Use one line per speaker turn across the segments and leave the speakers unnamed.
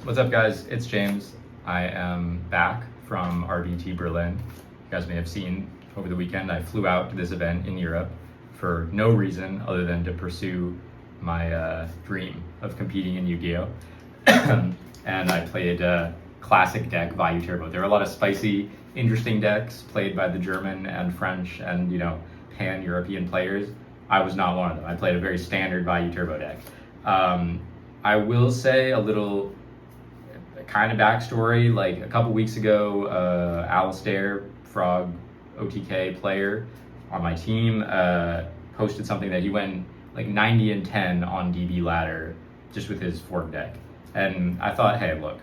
What's up, guys? It's James. I am back from RBET Berlin. You guys may have seen over the weekend I flew out to this event in Europe for no reason other than to pursue my dream of competing in Yu-Gi-Oh! And I played a classic deck, Vayu Turbo. There are a lot of spicy, interesting decks played by the German and French and pan-European players. I was not one of them. I played a very standard Vayu Turbo deck. I will say a little kind of backstory, like a couple weeks ago, Alistair, Frog OTK player on my team, posted something that he went like 90 and 10 on DB ladder just with his fork deck. And I thought, hey, look,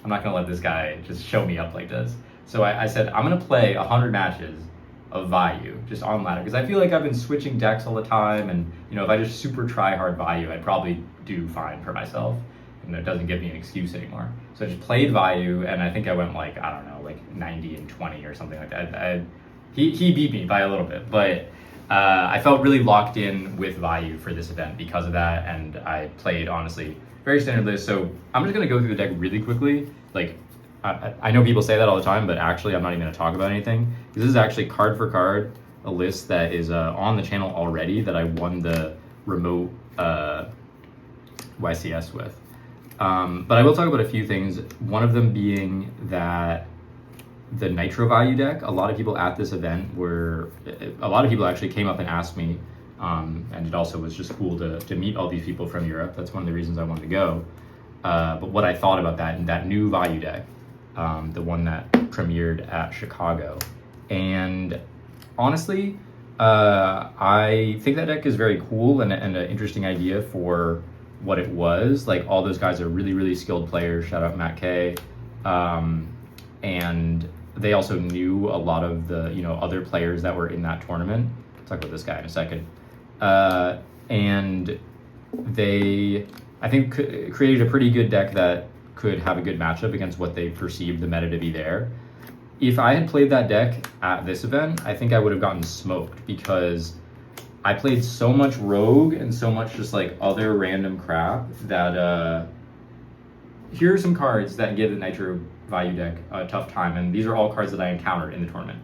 I'm not gonna let this guy just show me up like this. So I said, I'm gonna play 100 matches of Vayu just on ladder, because I feel like I've been switching decks all the time, and if I just super try hard Vayu, I'd probably do fine for myself, and it doesn't give me an excuse anymore. So I just played Vayu, and I think I went like, I don't know, like 90 and 20 or something like that. He beat me by a little bit, but I felt really locked in with Vayu for this event because of that, and I played, honestly, very standard list. So I'm just gonna go through the deck really quickly. Like, I know people say that all the time, but actually I'm not even gonna talk about anything. This is actually card for card a list that is on the channel already that I won the remote YCS with. But I will talk about a few things. One of them being that the Nitro Vayu deck, a lot of people at this event a lot of people actually came up and asked me, and it also was just cool to meet all these people from Europe. That's one of the reasons I wanted to go. But what I thought about that new Vayu deck, the one that premiered at Chicago. And honestly, I think that deck is very cool and an interesting idea for what it was. Like, all those guys are really, really skilled players. Shout out Matt K. And they also knew a lot of the other players that were in that tournament. I'll talk about this guy in a second. And they, I think, created a pretty good deck that could have a good matchup against what they perceived the meta to be there. If I had played that deck at this event, I think I would have gotten smoked, because I played so much rogue and so much just like other random crap that here are some cards that give the Nitro Vayu deck a tough time, and these are all cards that I encountered in the tournament.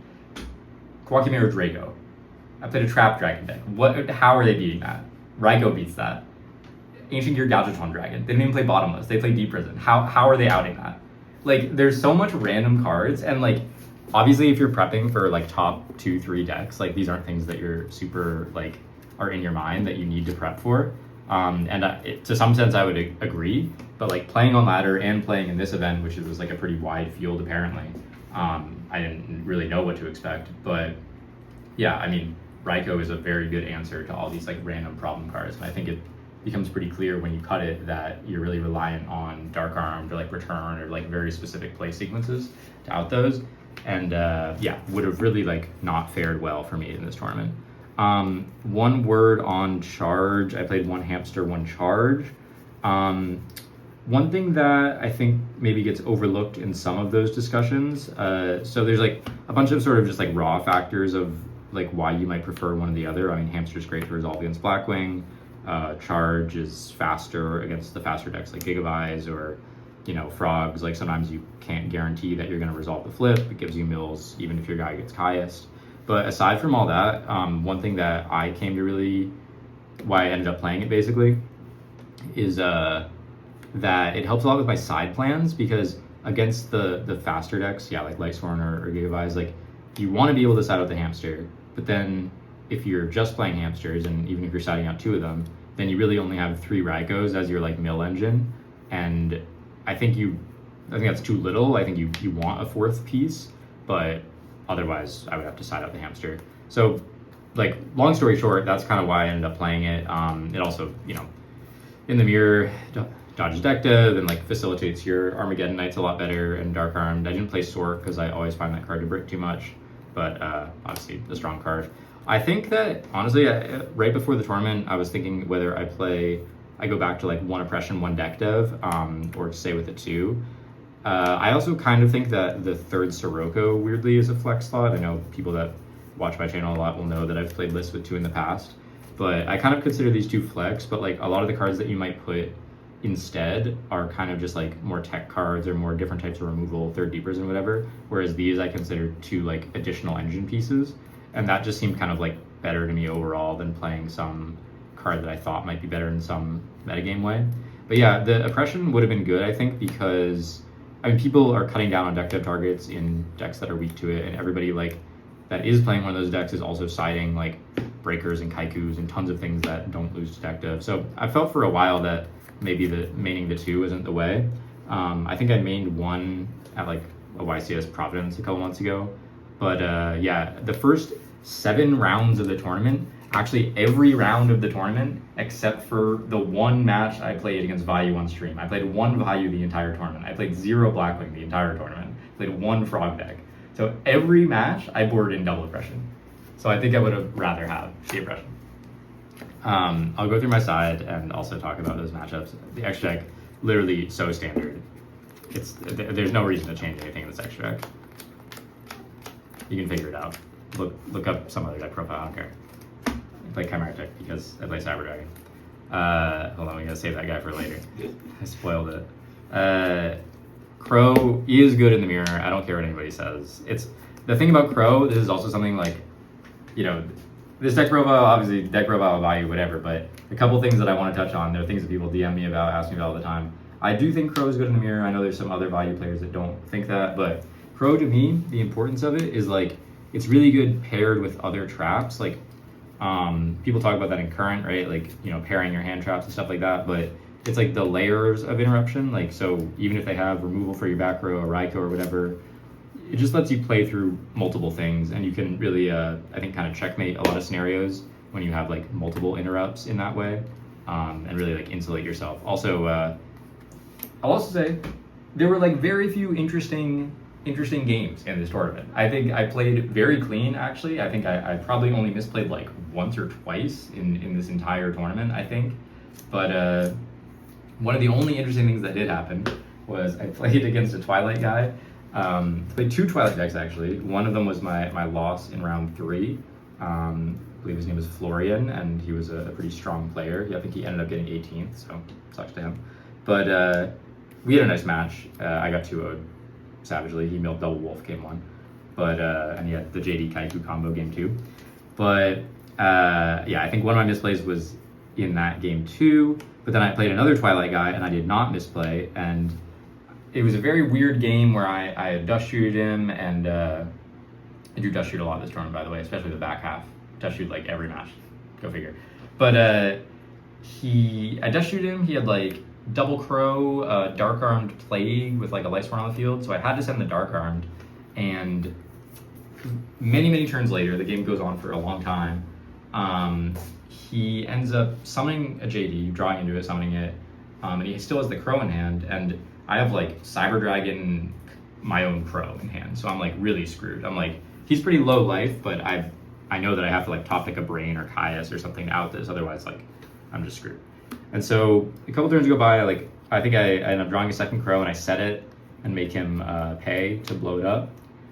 Kawakimiro Draco. I played a Trap Dragon deck. How are they beating that? Raiko beats that. Ancient Gear Gadgeton Dragon. They didn't even play Bottomless. They played Deep Prison. How are they outing that? Like, there's so much random cards, and like, obviously if you're prepping for like top 2-3 decks, like, these aren't things that you're super like are in your mind that you need to prep for. To some sense I would agree, but like playing on ladder and playing in this event, which was like a pretty wide field apparently, I didn't really know what to expect. But yeah, I mean, Raiko is a very good answer to all these like random problem cards, and I think it becomes pretty clear when you cut it that you're really reliant on Dark Armed or like Return or like very specific play sequences to out those. And yeah, would have really like not fared well for me in this tournament. One word on charge. I played one hamster, one charge. One thing that I think maybe gets overlooked in some of those discussions, so there's like a bunch of sort of just like raw factors of like why you might prefer one or the other. I mean, hamster's great to resolve against Blackwing. Charge is faster against the faster decks like Gigabytes or Frogs. Like, sometimes you can't guarantee that you're going to resolve the flip. It gives you mills even if your guy gets highest. But aside from all that, one thing that I came to really, why I ended up playing it basically, is that it helps a lot with my side plans, because against the faster decks, yeah, like Lightsworn or Gigabytes, like, you want to be able to side out the hamster, but then if you're just playing hamsters, and even if you're siding out 2 of them, then you really only have 3 Raikos as your like mill engine, and I think that's too little. I think you want a 4th piece, but otherwise I would have to side out the hamster. So, like, long story short, that's kind of why I ended up playing it. It also, in the mirror, dodges deck dev and like facilitates your Armageddon Knights a lot better, and Dark Armed. I didn't play Sork because I always find that card to brick too much, but obviously a strong card. I think that, honestly, right before the tournament, I was thinking whether I go back to like 1 oppression, 1 deck dev, or stay with it 2. I also kind of think that the 3rd Sirocco, weirdly, is a flex slot. I know people that watch my channel a lot will know that I've played lists with 2 in the past, but I kind of consider these 2 flex. But like, a lot of the cards that you might put instead are kind of just like more tech cards or more different types of removal, third deepers and whatever. Whereas these I consider two like additional engine pieces, and that just seemed kind of like better to me overall than playing some card that I thought might be better in some metagame way. But yeah, the oppression would have been good, I think, because I mean people are cutting down on deck dev targets in decks that are weak to it, and everybody like that is playing one of those decks is also siding like breakers and kaikus and tons of things that don't lose to deck dev. So I felt for a while that maybe the maining the two isn't the way. I think I mained one at like a YCS Providence a couple months ago. But yeah, the first 7 rounds of the tournament, actually every round of the tournament, except for the one match I played against Vayu on stream. I played one Vayu the entire tournament. I played 0 Blackwing the entire tournament. I played 1 Frog deck. So every match I boarded in double oppression. So I think I would have rather have the oppression. I'll go through my side and also talk about those matchups. The extra deck, literally so standard. There's no reason to change anything in this extra deck. You can figure it out. Look up some other deck profile, I don't care. I play Chimeric deck because I play Cyber Dragon. Hold on, we gotta save that guy for later. I spoiled it. Crow is good in the mirror. I don't care what anybody says. It's the thing about Crow, this is also something like, you know, this deck profile, obviously deck profile value, whatever, but a couple things that I want to touch on. There are things that people DM me about, ask me about all the time. I do think Crow is good in the mirror. I know there's some other value players that don't think that, but Crow to me, the importance of it is like, it's really good paired with other traps. Like, people talk about that in Current, right? Like, you know, pairing your hand traps and stuff like that, but it's like the layers of interruption. Like, so even if they have removal for your back row or Raiko or whatever, it just lets you play through multiple things, and you can really, I think, kind of checkmate a lot of scenarios when you have like multiple interrupts in that way, and really like insulate yourself. Also, I'll also say there were like very few interesting games in this tournament. I think I played very clean, actually. I think I probably only misplayed like once or twice in this entire tournament, I think. But one of the only interesting things that did happen was I played against a Twilight guy. Played 2 Twilight decks, actually. One of them was my loss in round 3. I believe his name was Florian, and he was a pretty strong player. I think he ended up getting 18th, so sucks to him. But we had a nice match. I got 2-0'd savagely. He milled double wolf game 1. But, and he had the JD Kaiku combo game 2. But, yeah, I think one of my misplays was in that game 2. But then I played another Twilight guy, and I did not misplay, and it was a very weird game where I dust shooted him, and I do dust shoot a lot this tournament, by the way, especially the back half. Dust shoot like every match, go figure. But I dust shoot him, he had like double crow, dark armed plague with like a light sworn on the field, so I had to send the dark armed, and many turns later, the game goes on for a long time, he ends up summoning a JD, drawing into it, summoning it, and he still has the crow in hand, and I have like Cyber Dragon, my own crow in hand, so I'm like really screwed. I'm like, he's pretty low life, but I know that I have to like top pick a Brain or Caius or something out this, otherwise like I'm just screwed. And so a couple turns go by, like I think I end up drawing a second crow and I set it and make him pay to blow it up.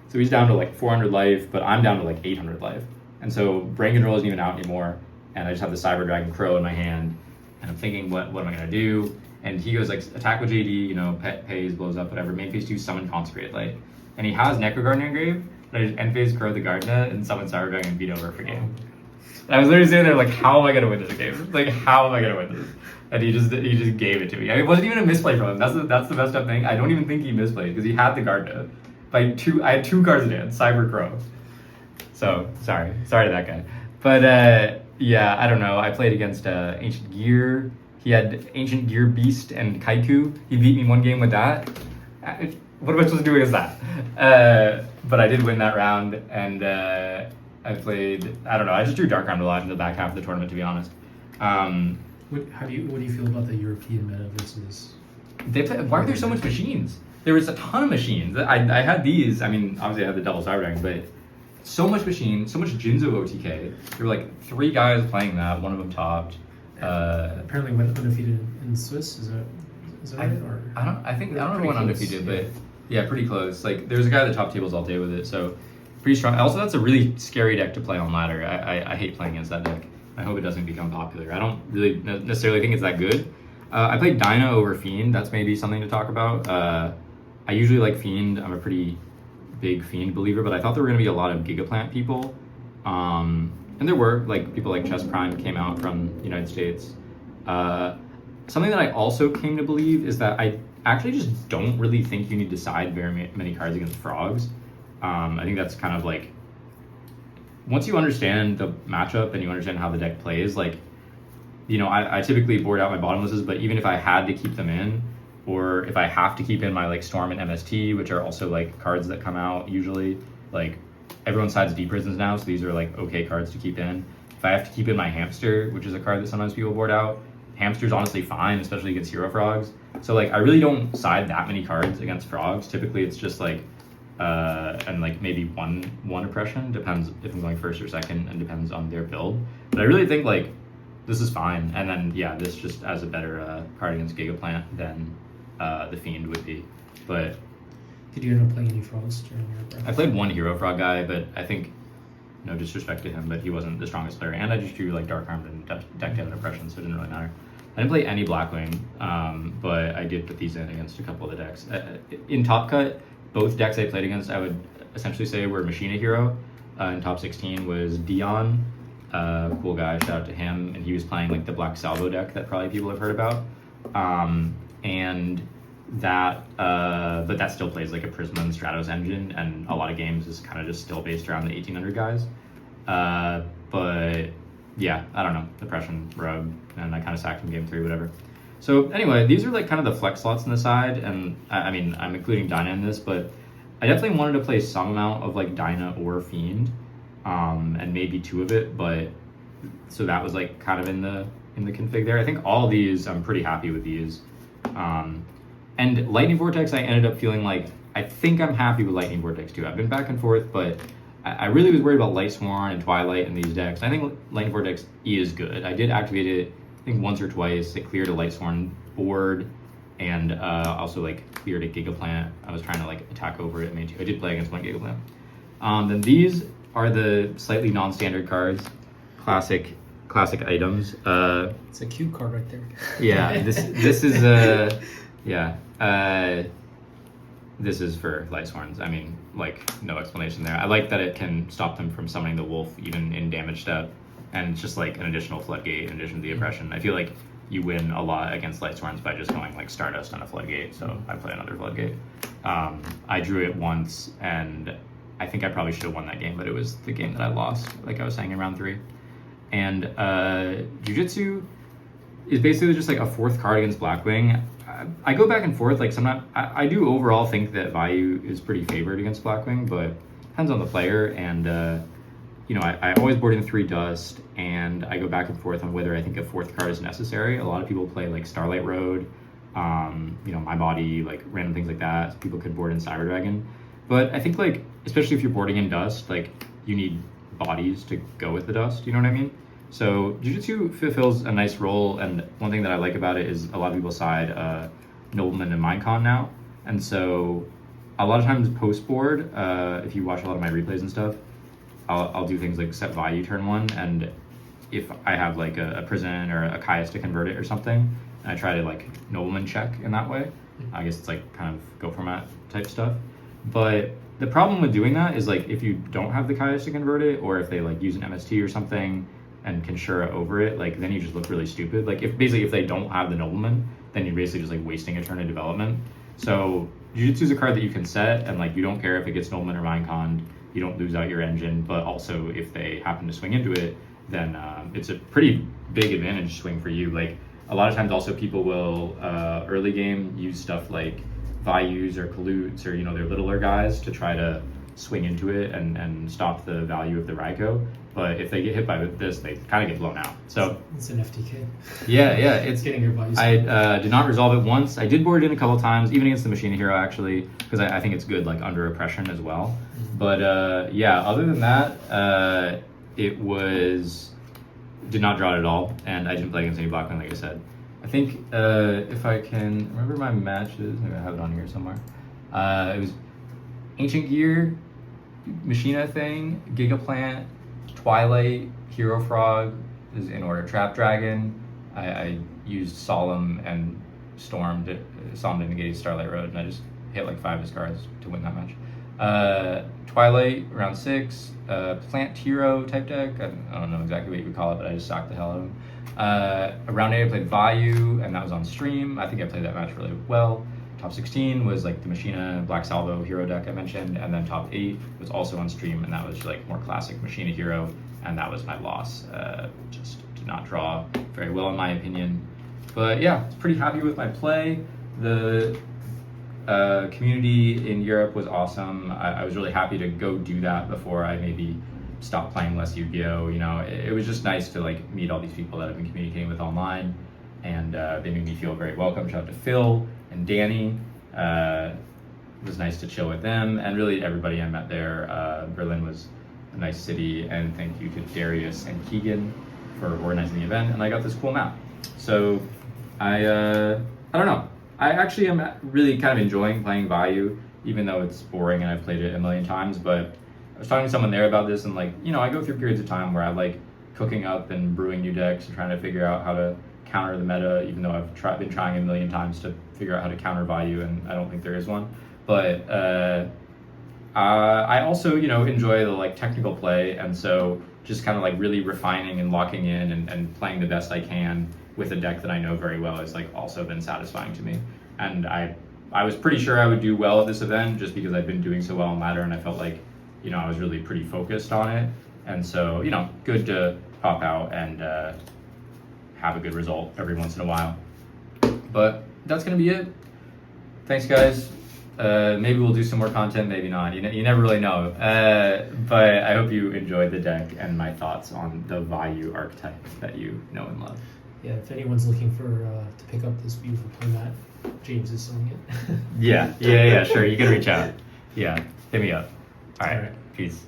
So he's down to like 400 life, but I'm down to like 800 life. And so Brain Control isn't even out anymore, and I just have the Cyber Dragon crow in my hand, and I'm thinking, what am I gonna do? And he goes like, attack with JD, you know, pet pays, blows up, whatever. Main phase 2, summon Consecrated Light. And he has Necro Gardener engraved, but I just end phase Crow the Gardena and summon Cyber Dragon and beat over for game. And I was literally sitting there like, how am I gonna win this game? Like, how am I gonna win this? And he just gave it to me. I mean, it wasn't even a misplay from him. That's the messed up thing. I don't even think he misplayed because he had the Gardena. I had 2 cards in hand, Cyber Crow. So sorry to that guy. But yeah, I don't know. I played against Ancient Gear. He had Ancient Gear Beast and Kaiku. He beat me 1 game with that. What am I supposed to do against that? But I did win that round, and I played, I don't know, I just drew Dark Armed a lot in the back half of the tournament, to be honest.
What do you feel about the European meta versus...
Why are there so much machines? There was a ton of machines. I had these, I mean, obviously I had the double Cyber Dragon, but so much machine, so much Jinzo OTK. There were like 3 guys playing that, one of them topped.
Apparently went undefeated in Swiss. Is that right? Or
I don't know if went undefeated, but yeah, pretty close. Like there's a guy that top tables all day with it, so pretty strong. Also, that's a really scary deck to play on ladder. I hate playing against that deck. I hope it doesn't become popular. I don't really necessarily think it's that good. I played Dyna over Fiend. That's maybe something to talk about. I usually like Fiend. I'm a pretty big Fiend believer, but I thought there were going to be a lot of Gigaplant people. And there were, like, people like Chess Prime came out from the United States. Something that I also came to believe is that I actually just don't really think you need to side very many cards against frogs. I think that's kind of like, once you understand the matchup and you understand how the deck plays, like, I typically board out my bottomlesses, but even if I had to keep them in, or if I have to keep in my like Storm and MST, which are also like cards that come out usually, like everyone sides Deep Prisons now, so these are like okay cards to keep in. If I have to keep in my Hamster, which is a card that sometimes people board out, Hamster's honestly fine, especially against Hero Frogs. So like I really don't side that many cards against frogs. Typically it's just like and like maybe one oppression, depends if I'm going first or second, and depends on their build. But I really think like this is fine, and then yeah, this just as a better card against Gigaplant than the Fiend would be. But
did you end up playing any frogs during your break?
I played one Hero Frog guy, but I think, no disrespect to him, but he wasn't the strongest player, and I just drew like Dark Armed and decked out an oppression, so it didn't really matter. I didn't play any Blackwing, but I did put these in against a couple of the decks. In Top Cut, both decks I played against, I would essentially say were Machina Hero. In top 16 was Dion, cool guy, shout out to him, and he was playing like the Black Salvo deck that probably people have heard about. And that, but that still plays like a Prisma and Stratos engine, and a lot of games is kind of just still based around the 1800 guys. But yeah, I don't know, Depression, Rogue, and I kind of sacked him game 3, whatever. So anyway, these are like kind of the flex slots on the side, and I mean, I'm including Dyna in this, but I definitely wanted to play some amount of like Dyna or Fiend, and maybe 2 of it, but so that was like kind of in the config there. I think all of these, I'm pretty happy with these. And Lightning Vortex, I ended up feeling like, I think I'm happy with Lightning Vortex too. I've been back and forth, but I really was worried about Light Sworn and Twilight in these decks. I think Lightning Vortex is good. I did activate it, I think once or twice. It cleared a Light Sworn board, and also like cleared a Gigaplant. I was trying to like attack over it. I did play against one Gigaplant. Then these are the slightly non-standard cards, classic items.
It's a cute card right there.
Yeah, this is this is for Light Sworns. I mean, like, no explanation there. I like that it can stop them from summoning the wolf even in damage step, and it's just like an additional floodgate in addition to the oppression. I feel like you win a lot against Light Sworns by just going like Stardust on a floodgate, so I play another floodgate. I drew it once, and I think I probably should have won that game, but it was the game that I lost, like I was saying in round 3. And Jujutsu is basically just like a 4th card against Blackwing. I go back and forth, like sometimes I do overall think that Vayu is pretty favored against Blackwing, but depends on the player. And I always board in 3 Dust, and I go back and forth on whether I think a 4th card is necessary. A lot of people play like Starlight Road, My Body, like random things like that. So people could board in Cyber Dragon, but I think like especially if you're boarding in Dust, like you need bodies to go with the Dust. You know what I mean? So Jujutsu fulfills a nice role, and one thing that I like about it is a lot of people side Nobleman and Minecon now, and so a lot of times post board, if you watch a lot of my replays and stuff, I'll do things like set Vayu turn 1, and if I have like a prison or a Caius to convert it or something, and I try to like Nobleman check in that way. I guess it's like kind of go format type stuff. But the problem with doing that is like if you don't have the Caius to convert it, or if they like use an MST or something and can Shura over it, like then you just look really stupid. Like if they don't have the Nobleman, then you're basically just like wasting a turn of development. So Jujutsu is a card that you can set, and like you don't care if it gets Nobleman or Minecon, you don't lose out your engine, but also if they happen to swing into it, then it's a pretty big advantage swing for you. Like a lot of times also people will early game use stuff like Vayus or Kalutes or their littler guys to try to swing into it and stop the value of the Raikou. But if they get hit by this, they kind of get blown out. So
it's an FTK.
Yeah, it's
getting your Vayu.
I did not resolve it once. I did board it in a couple times, even against the Machina Hero actually, because I think it's good like under oppression as well. But yeah, other than that, it did not draw it at all, and I didn't play against any Blackwing, like I said. I think if I can remember my matches, maybe I have it on here somewhere. It was Ancient Gear, Machina thing, Gigaplant, Twilight, Hero Frog is in order, Trap Dragon, I used Solemn and Storm to negate Starlight Road, and I just hit like 5 of his cards to win that match. Twilight, round 6. Plant Hero type deck. I don't know exactly what you would call it, but I just socked the hell out of him. Round 8, I played Vayu, and that was on stream. I think I played that match really well. Top 16 was like the Machina Black Salvo hero deck I mentioned, and then top 8 was also on stream, and that was like more classic Machina hero, and that was my loss. Just did not draw very well in my opinion. But yeah, pretty happy with my play. The community in Europe was awesome. I was really happy to go do that before I maybe stopped playing less Yu-Gi-Oh! You know, it was just nice to like meet all these people that I've been communicating with online, and they made me feel very welcome. Shout out to Phil and Danny. It was nice to chill with them, and really everybody I met there. Berlin was a nice city, and thank you to Darius and Keegan for organizing the event, and I got this cool map. So I don't know. I actually am really kind of enjoying playing Vayu, even though it's boring and I've played it a million times. But I was talking to someone there about this, and like, you know, I go through periods of time where I like cooking up and brewing new decks and trying to figure out how to counter the meta, even though I've been trying a million times to figure out how to counter Vayu, and I don't think there is one. But I also, you know, enjoy the like technical play, and so just kind of like really refining and locking in and playing the best I can with a deck that I know very well has like also been satisfying to me. And I was pretty sure I would do well at this event just because I've been doing so well in ladder, and I felt like, you know, I was really pretty focused on it. And so, you know, good to pop out and have a good result every once in a while. But that's gonna be it. Thanks, guys. Maybe we'll do some more content, maybe not. You never really know. But I hope you enjoyed the deck and my thoughts on the Vayu archetype that you know and love.
Yeah, if anyone's looking for to pick up this beautiful playmat, James is selling it.
Yeah, sure. You can reach out. Yeah, hit me up. All right.
All right.
Peace.